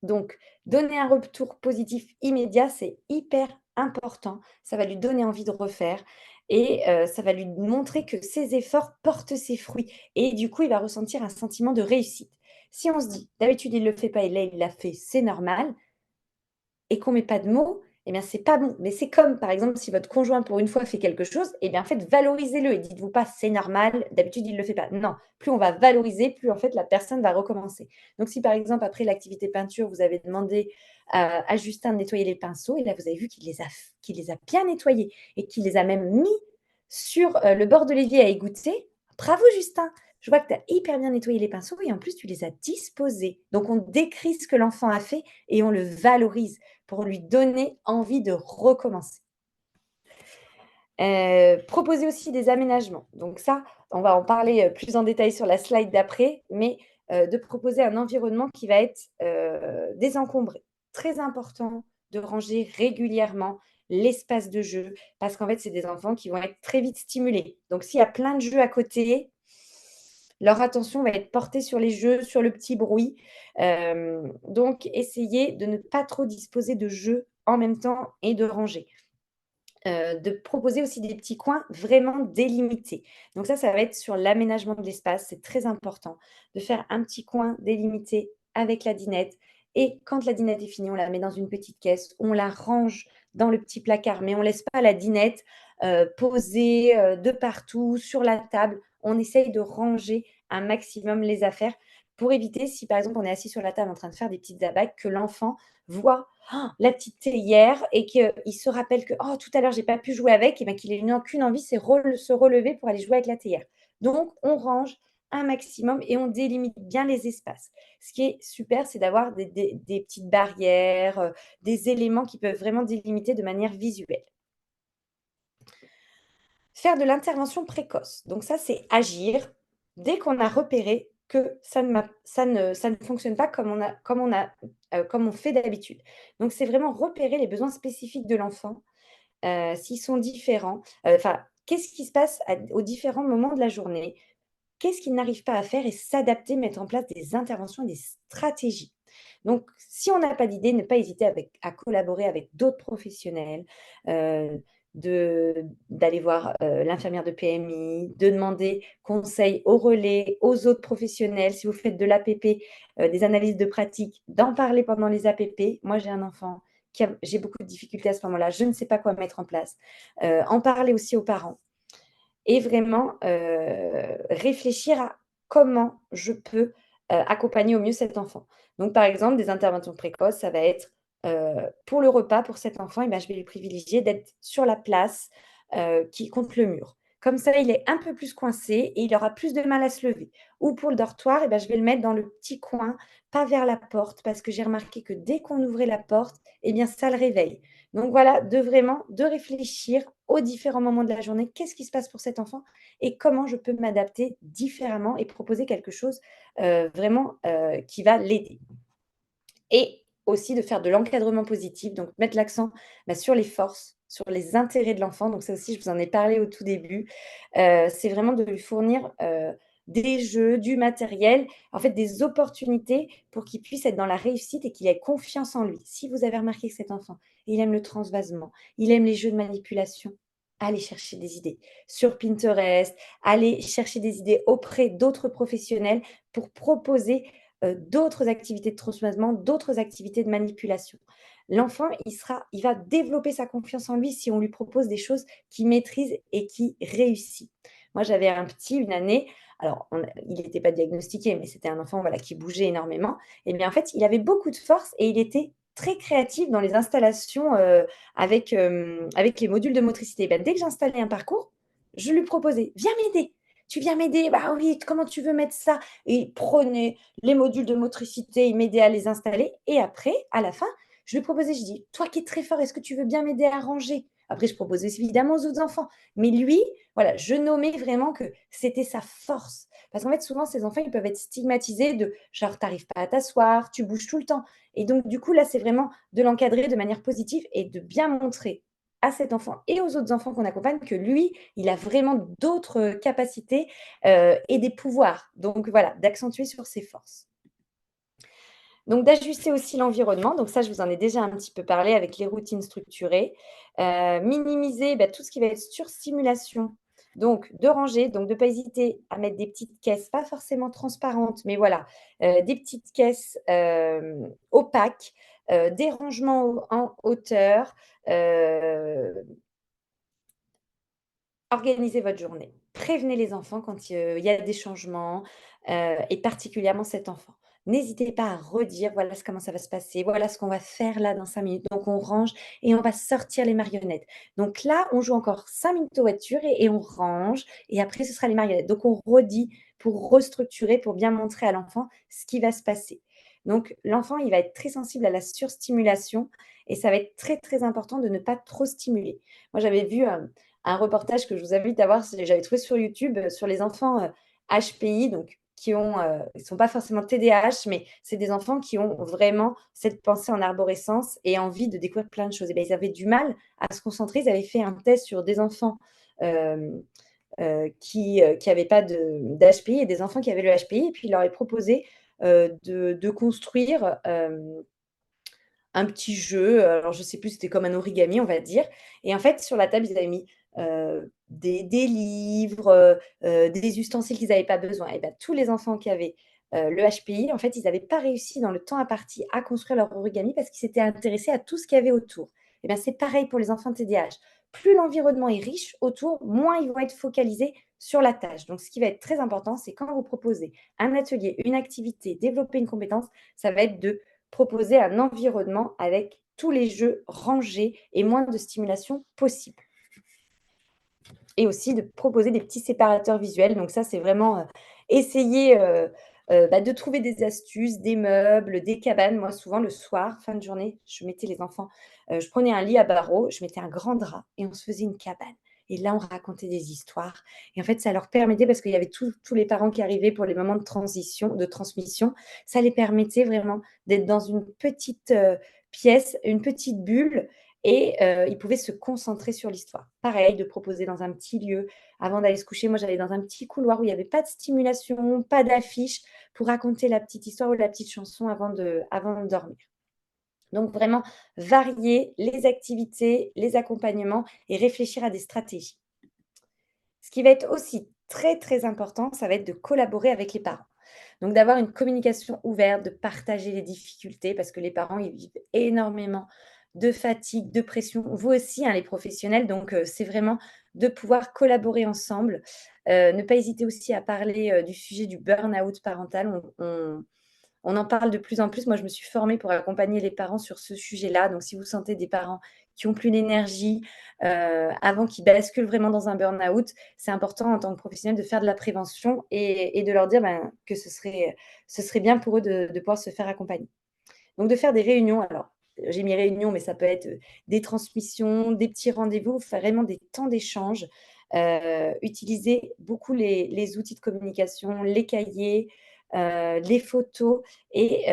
Donc, donner un retour positif immédiat, c'est hyper important. Ça va lui donner envie de refaire et ça va lui montrer que ses efforts portent ses fruits et du coup, il va ressentir un sentiment de réussite. Si on se dit: «D'habitude, il ne le fait pas et là, il l'a fait, c'est normal», et qu'on met pas de mots, eh bien, c'est pas bon. Mais c'est comme, par exemple, si votre conjoint, pour une fois, fait quelque chose, eh bien, en fait, valorisez-le et dites-vous pas: «C'est normal, d'habitude, il le fait pas». Non, plus on va valoriser, plus, en fait, la personne va recommencer. Donc si, par exemple, après l'activité peinture, vous avez demandé à Justin de nettoyer les pinceaux et là, vous avez vu qu'il les a bien nettoyés et qu'il les a même mis sur, le bord de l'évier à égoutter. Bravo Justin! Je vois que tu as hyper bien nettoyé les pinceaux et en plus, tu les as disposés. Donc on décrit ce que l'enfant a fait et on le valorise pour lui donner envie de recommencer. Proposer aussi des aménagements. Donc ça, on va en parler, plus en détail sur la slide d'après, mais de proposer un environnement qui va être, désencombré. Très important de ranger régulièrement l'espace de jeu parce qu'en fait, c'est des enfants qui vont être très vite stimulés. Donc s'il y a plein de jeux à côté, leur attention va être portée sur les jeux, sur le petit bruit. Donc essayez de ne pas trop disposer de jeux en même temps et de ranger. De proposer aussi des petits coins vraiment délimités. Donc ça va être sur l'aménagement de l'espace, c'est très important de faire un petit coin délimité avec la dinette et quand la dinette est finie, on la met dans une petite caisse, on la range dans le petit placard, mais on laisse pas la dinette, posée, de partout sur la table. On essaye de ranger un maximum les affaires pour éviter, si par exemple on est assis sur la table en train de faire des petites abacs, que l'enfant voit la petite théière et qu'il se rappelle que oh, tout à l'heure j'ai pas pu jouer avec, et bien qu'il ait qu'une envie, c'est se relever pour aller jouer avec la théière. Donc on range un maximum et on délimite bien les espaces. Ce qui est super, c'est d'avoir des petites barrières, des éléments qui peuvent vraiment délimiter de manière visuelle. Faire de l'intervention précoce. Donc ça, c'est agir dès qu'on a repéré que ça ne fonctionne pas comme on fait d'habitude. Donc c'est vraiment repérer les besoins spécifiques de l'enfant, s'ils sont différents, enfin, qu'est-ce qui se passe aux différents moments de la journée? Qu'est-ce qu'il n'arrive pas à faire et s'adapter, mettre en place des interventions et des stratégies. Donc si on n'a pas d'idée, ne pas hésiter à collaborer avec d'autres professionnels, heu, d'aller voir, l'infirmière de PMI, de demander conseil au relais, aux autres professionnels. Si vous faites de l'APP, des analyses de pratique, d'en parler pendant les APP. Moi, j'ai un enfant j'ai beaucoup de difficultés à ce moment-là, je ne sais pas quoi mettre en place. En parler aussi aux parents et vraiment, réfléchir à comment je peux, accompagner au mieux cet enfant. Donc par exemple, des interventions précoces, ça va être, pour le repas, pour cet enfant et ben, je vais lui privilégier d'être sur la place, qui contre le mur. Comme ça, il est un peu plus coincé et il aura plus de mal à se lever. Ou pour le dortoir et ben, je vais le mettre dans le petit coin, pas vers la porte, parce que j'ai remarqué que dès qu'on ouvrait la porte et bien, ça le réveille. Donc voilà, de réfléchir aux différents moments de la journée. Qu'est-ce qui se passe pour cet enfant et comment je peux m'adapter différemment et proposer quelque chose, vraiment, qui va l'aider. Et aussi de faire de l'encadrement positif, donc mettre l'accent, sur les forces, sur les intérêts de l'enfant. Donc ça aussi, je vous en ai parlé au tout début. C'est vraiment de lui fournir, des jeux, du matériel, en fait des opportunités pour qu'il puisse être dans la réussite et qu'il ait confiance en lui. Si vous avez remarqué que cet enfant, il aime le transvasement, il aime les jeux de manipulation, allez chercher des idées sur Pinterest, allez chercher des idées auprès d'autres professionnels pour proposer d'autres activités de transvasement, d'autres activités de manipulation. L'enfant, il va développer sa confiance en lui si on lui propose des choses qu'il maîtrise et qu'il réussit. Moi, j'avais un petit, une année, alors il n'était pas diagnostiqué, mais c'était un enfant voilà, qui bougeait énormément. Et bien en fait, il avait beaucoup de force et il était très créatif dans les installations avec les modules de motricité. Ben, dès que j'installais un parcours, je lui proposais, viens m'aider. Tu viens m'aider? Bah oui, comment tu veux mettre ça? Et il prenait les modules de motricité, il m'aidait à les installer et après, à la fin, je lui proposais, je dis: «Toi qui es très fort, est-ce que tu veux bien m'aider à ranger?» Après je proposais évidemment aux autres enfants, mais lui, voilà, je nommais vraiment que c'était sa force. Parce qu'en fait, souvent ces enfants, ils peuvent être stigmatisés de genre: «Tu arrives pas à t'asseoir, tu bouges tout le temps» et donc du coup, là, c'est vraiment de l'encadrer de manière positive et de bien montrer à cet enfant et aux autres enfants qu'on accompagne que lui, il a vraiment d'autres, capacités, et des pouvoirs. Donc voilà, d'accentuer sur ses forces. Donc d'ajuster aussi l'environnement, donc ça, je vous en ai déjà un petit peu parlé avec les routines structurées. Minimiser, tout ce qui va être surstimulation, donc de ranger, donc de ne pas hésiter à mettre des petites caisses, pas forcément transparentes, mais voilà, des petites caisses, opaques, des rangements en hauteur, heu organisez votre journée. Prévenez les enfants quand, il y a des changements, et particulièrement cet enfant. N'hésitez pas à redire: «Voilà comment ça va se passer, voilà ce qu'on va faire là dans 5 minutes». Donc on range et on va sortir les marionnettes. Donc là, on joue encore 5 minutes aux voitures et on range et après ce sera les marionnettes. Donc on redit pour restructurer, pour bien montrer à l'enfant ce qui va se passer. Donc l'enfant, il va être très sensible à la surstimulation et ça va être très, très important de ne pas trop stimuler. Moi, j'avais vu, un reportage que je vous invite à voir, j'avais trouvé sur YouTube, sur les enfants, HPI, donc qui ont, ils ne sont pas forcément TDAH, mais c'est des enfants qui ont vraiment cette pensée en arborescence et envie de découvrir plein de choses. Et bien, ils avaient du mal à se concentrer. Ils avaient fait un test sur des enfants, hem, qui avaient pas d'HPI et des enfants qui avaient le HPI et puis ils leur avaient proposé, de construire, un petit jeu, alors je sais plus, c'était comme un origami, on va dire et en fait, sur la table, ils avaient mis, des livres, des ustensiles qu'ils avaient pas besoin et bah, tous les enfants qui avaient, le HPI, en fait, ils avaient pas réussi dans le temps imparti à construire leur origami parce qu'ils s'étaient intéressés à tout ce qu'il y avait autour et bien, c'est pareil pour les enfants TDAH. plus l'environnement est riche autour, moins ils vont être focalisés sur la tâche. Donc, ce qui va être très important, c'est quand vous proposez un atelier, une activité, développer une compétence, ça va être de proposer un environnement avec tous les jeux rangés et moins de stimulation possible. Et aussi de proposer des petits séparateurs visuels. Donc ça, c'est vraiment essayer de trouver des astuces, des meubles, des cabanes. Moi, souvent, le soir, fin de journée, je mettais les enfants, je prenais un lit à barreaux, je mettais un grand drap et on se faisait une cabane. Et là, on racontait des histoires. Et en fait, ça leur permettait, parce qu'il y avait tous les parents qui arrivaient pour les moments de transition, de transmission, ça les permettait vraiment d'être dans une petite pièce, une petite bulle, et ils pouvaient se concentrer sur l'histoire. Pareil, de proposer dans un petit lieu, avant d'aller se coucher, moi j'allais dans un petit couloir où il n'y avait pas de stimulation, pas d'affiche, pour raconter la petite histoire ou la petite chanson avant de dormir. Donc vraiment, varier les activités, les accompagnements et réfléchir à des stratégies. Ce qui va être aussi très, très important, ça va être de collaborer avec les parents. Donc d'avoir une communication ouverte, de partager les difficultés, parce que les parents, ils vivent énormément de fatigue, de pression. Vous aussi, hein, les professionnels, donc c'est vraiment de pouvoir collaborer ensemble. Ne pas hésiter aussi à parler du sujet du burn-out parental. On en parle de plus en plus. Moi, je me suis formée pour accompagner les parents sur ce sujet-là. Donc, si vous sentez des parents qui ont plus l'énergie, avant qu'ils basculent vraiment dans un burn-out, c'est important en tant que professionnel de faire de la prévention et de leur dire que ce serait bien pour eux de pouvoir se faire accompagner. Donc, de faire des réunions. Alors, j'ai mis réunions, mais ça peut être des transmissions, des petits rendez-vous, faire vraiment des temps d'échange. Utiliser beaucoup les outils de communication, les cahiers, les photos et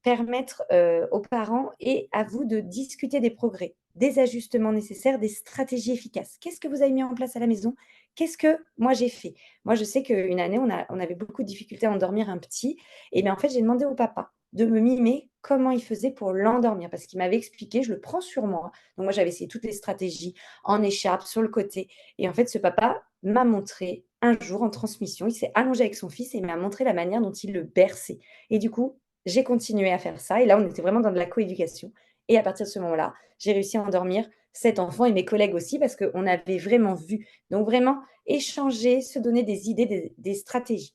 permettre aux parents et à vous de discuter des progrès, des ajustements nécessaires, des stratégies efficaces. Qu'est-ce que vous avez mis en place à la maison? Qu'est-ce que moi j'ai fait? Moi, je sais qu'une année, on avait beaucoup de difficultés à endormir un petit. Et bien, en fait, j'ai demandé au papa de me mimer comment il faisait pour l'endormir, parce qu'il m'avait expliqué, je le prends sur moi. Donc moi, j'avais essayé toutes les stratégies en écharpe, sur le côté. Et en fait, ce papa m'a montré un jour en transmission, il s'est allongé avec son fils et il m'a montré la manière dont il le berçait. Et du coup, j'ai continué à faire ça. Et là, on était vraiment dans de la coéducation. Et à partir de ce moment-là, j'ai réussi à endormir cet enfant et mes collègues aussi, parce qu'on avait vraiment vu. Donc vraiment, échanger, se donner des idées, des stratégies,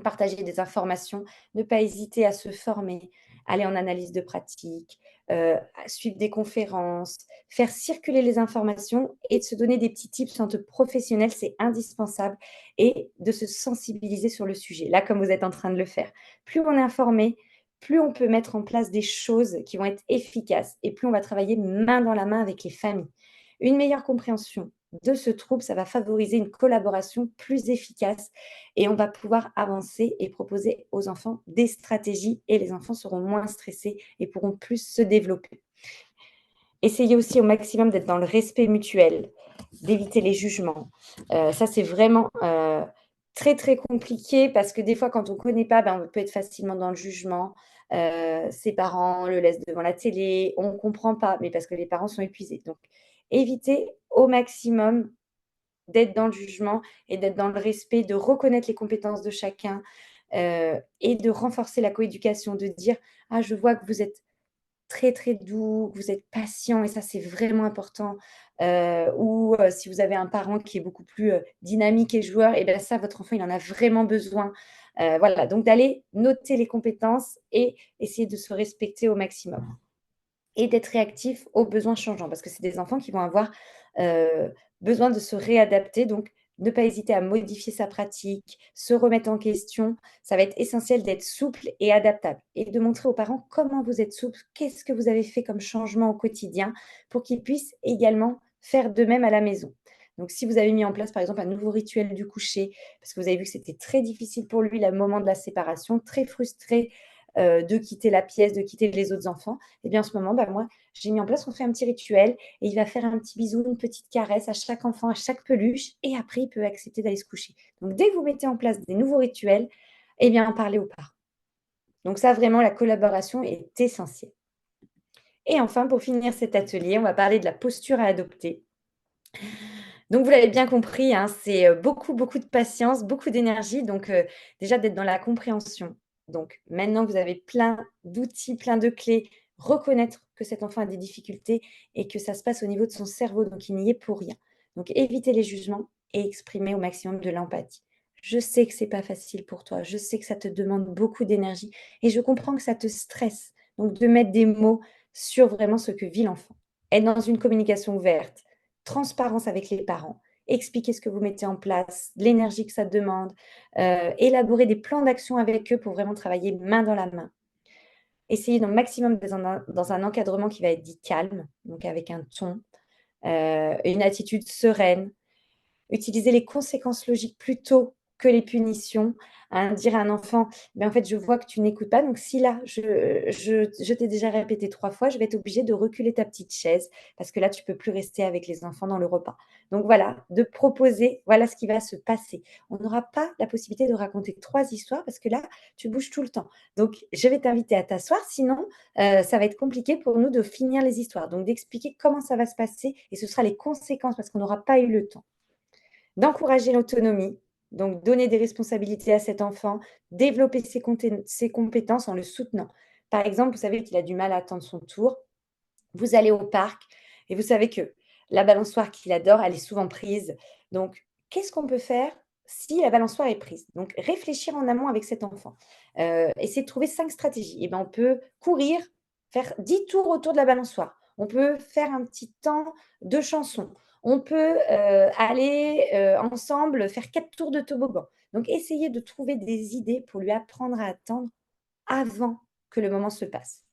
partager des informations, ne pas hésiter à se former, aller en analyse de pratique, suivre des conférences, faire circuler les informations et de se donner des petits tips entre professionnels, c'est indispensable, et de se sensibiliser sur le sujet, là, comme vous êtes en train de le faire. Plus on est informé, plus on peut mettre en place des choses qui vont être efficaces et plus on va travailler main dans la main avec les familles. Une meilleure compréhension de ce trouble, ça va favoriser une collaboration plus efficace et on va pouvoir avancer et proposer aux enfants des stratégies et les enfants seront moins stressés et pourront plus se développer. Essayez aussi au maximum d'être dans le respect mutuel, d'éviter les jugements. Ça, c'est vraiment très, très compliqué parce que des fois, quand on ne connaît pas, on peut être facilement dans le jugement. Ses parents le laissent devant la télé, on ne comprend pas, mais parce que les parents sont épuisés. Donc, évitez au maximum d'être dans le jugement et d'être dans le respect, de reconnaître les compétences de chacun, et de renforcer la coéducation, de dire: «Ah, je vois que vous êtes très, très doux, que vous êtes patient et ça, c'est vraiment important». Ou si vous avez un parent qui est beaucoup plus, dynamique et joueur et bien ça, votre enfant, il en a vraiment besoin. Voilà, donc d'aller noter les compétences et essayer de se respecter au maximum et d'être réactif aux besoins changeants parce que c'est des enfants qui vont avoir besoin de se réadapter. Donc, ne pas hésiter à modifier sa pratique, se remettre en question. Ça va être essentiel d'être souple et adaptable et de montrer aux parents comment vous êtes souple, qu'est-ce que vous avez fait comme changement au quotidien pour qu'ils puissent également faire de même à la maison. Donc, si vous avez mis en place, par exemple, un nouveau rituel du coucher, parce que vous avez vu que c'était très difficile pour lui, le moment de la séparation, très frustré de quitter la pièce, de quitter les autres enfants, et bien en ce moment, moi, j'ai mis en place, on fait un petit rituel et il va faire un petit bisou, une petite caresse à chaque enfant, à chaque peluche et après, il peut accepter d'aller se coucher. Donc, dès que vous mettez en place des nouveaux rituels, eh bien, en parlez aux parents. Donc ça, vraiment, la collaboration est essentielle. Et enfin, pour finir cet atelier, on va parler de la posture à adopter. Donc vous l'avez bien compris, hein, c'est, beaucoup, beaucoup de patience, beaucoup d'énergie, donc déjà d'être dans la compréhension. Donc maintenant que vous avez plein d'outils, plein de clés, reconnaître que cet enfant a des difficultés et que ça se passe au niveau de son cerveau, donc il n'y est pour rien. Donc éviter les jugements et exprimer au maximum de l'empathie. Je sais que c'est pas facile pour toi, je sais que ça te demande beaucoup d'énergie et je comprends que ça te stresse. Donc de mettre des mots sur vraiment ce que vit l'enfant. Être dans une communication ouverte, transparence avec les parents, expliquer ce que vous mettez en place, l'énergie que ça demande, élaborer des plans d'action avec eux pour vraiment travailler main dans la main. Essayer donc maximum dans un encadrement qui va être dit calme, donc avec un ton, une attitude sereine, utiliser les conséquences logiques plutôt que les punitions, hein. Dire à un enfant: «Beh, en fait, je vois que tu n'écoutes pas, donc si là, je t'ai déjà répété 3 fois, je vais être obligée de reculer ta petite chaise parce que là, tu peux plus rester avec les enfants dans le repas». Donc voilà, de proposer, voilà ce qui va se passer. On n'aura pas la possibilité de raconter 3 histoires parce que là, tu bouges tout le temps. Donc je vais t'inviter à t'asseoir, sinon, ça va être compliqué pour nous de finir les histoires. Donc d'expliquer comment ça va se passer et ce sera les conséquences parce qu'on n'aura pas eu le temps. D'encourager l'autonomie, donc donner des responsabilités à cet enfant, développer ses compétences en le soutenant. Par exemple, vous savez qu'il a du mal à attendre son tour, vous allez au parc et vous savez que la balançoire qu'il adore, elle est souvent prise. Donc, qu'est-ce qu'on peut faire si la balançoire est prise? Donc, réfléchir en amont avec cet enfant. Essayer de trouver 5 stratégies. Et ben, on peut courir, faire 10 tours autour de la balançoire. On peut faire un petit temps de chanson. On peut aller ensemble faire 4 tours de toboggan. Donc, essayer de trouver des idées pour lui apprendre à attendre avant que le moment se passe.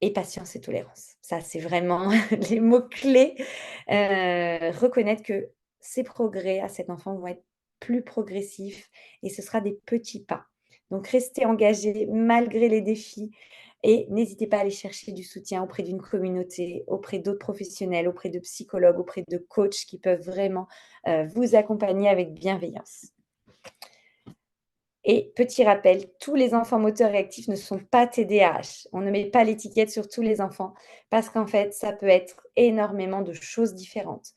Et patience et tolérance. Ça, c'est vraiment les mots clés. Reconnaître que ces progrès à cet enfant vont être plus progressifs et ce sera des petits pas. Donc restez engagés malgré les défis et n'hésitez pas à aller chercher du soutien auprès d'une communauté, auprès d'autres professionnels, auprès de psychologues, auprès de coachs qui peuvent vraiment, vous accompagner avec bienveillance. Et petit rappel, tous les enfants moteurs et actifs ne sont pas TDAH. On ne met pas l'étiquette sur tous les enfants parce qu'en fait, ça peut être énormément de choses différentes.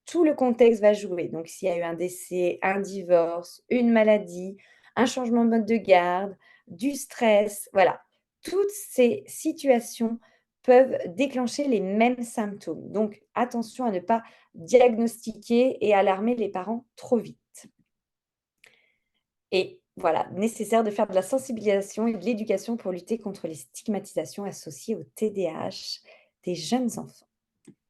Tout le contexte va jouer. Donc, s'il y a eu un décès, un divorce, une maladie, un changement de mode de garde, du stress, voilà. Toutes ces situations peuvent déclencher les mêmes symptômes. Donc, attention à ne pas diagnostiquer et alarmer les parents trop vite. Et voilà, nécessaire de faire de la sensibilisation et de l'éducation pour lutter contre les stigmatisations associées au TDAH des jeunes enfants.